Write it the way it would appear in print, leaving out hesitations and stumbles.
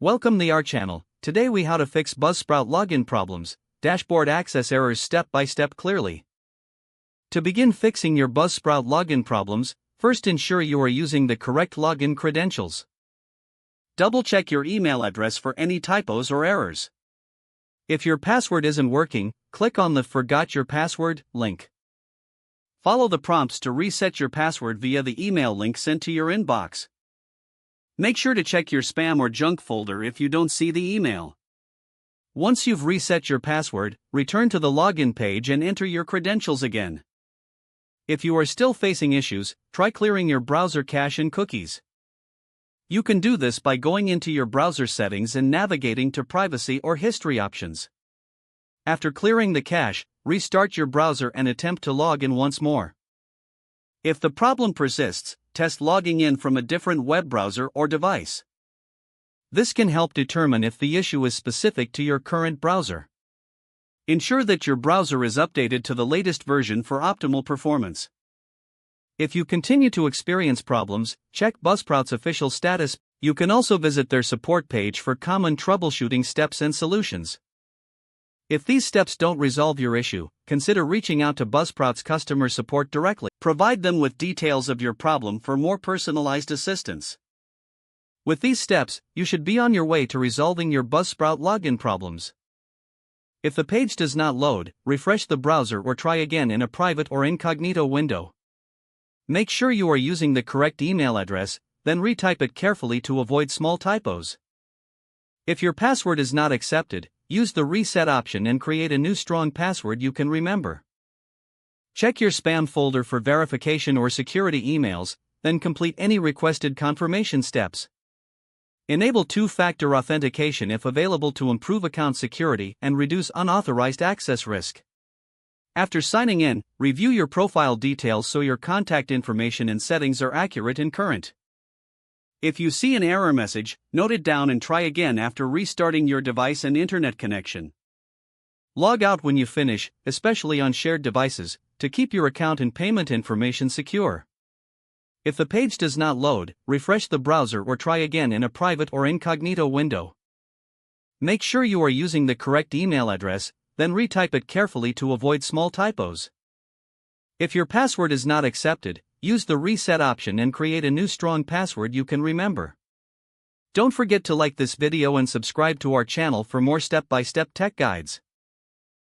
Welcome to our channel. Today we how to fix Buzzsprout login problems, dashboard access errors step by step clearly. To begin fixing your Buzzsprout login problems, first ensure you are using the correct login credentials. Double check your email address for any typos or errors. If your password isn't working, click on the Forgot Your Password link. Follow the prompts to reset your password via the email link sent to your inbox. Make sure to check your spam or junk folder if you don't see the email. Once you've reset your password, return to the login page and enter your credentials again. If you are still facing issues, try clearing your browser cache and cookies. You can do this by going into your browser settings and navigating to privacy or history options. After clearing the cache, restart your browser and attempt to log in once more. If the problem persists, test logging in from a different web browser or device. This can help determine if the issue is specific to your current browser. Ensure that your browser is updated to the latest version for optimal performance. If you continue to experience problems, check Buzzsprout's official status. You can also visit their support page for common troubleshooting steps and solutions. If these steps don't resolve your issue, consider reaching out to Buzzsprout's customer support directly. Provide them with details of your problem for more personalized assistance. With these steps, you should be on your way to resolving your Buzzsprout login problems. If the page does not load, refresh the browser or try again in a private or incognito window. Make sure you are using the correct email address, then retype it carefully to avoid small typos. If your password is not accepted, use the reset option and create a new strong password you can remember. Check your spam folder for verification or security emails, then complete any requested confirmation steps. Enable two-factor authentication if available to improve account security and reduce unauthorized access risk. After signing in, review your profile details so your contact information and settings are accurate and current. If you see an error message, note it down and try again after restarting your device and internet connection. Log out when you finish, especially on shared devices, to keep your account and payment information secure. If the page does not load, refresh the browser or try again in a private or incognito window. Make sure you are using the correct email address, then retype it carefully to avoid small typos. If your password is not accepted, use the reset option and create a new strong password you can remember. Don't forget to like this video and subscribe to our channel for more step-by-step tech guides.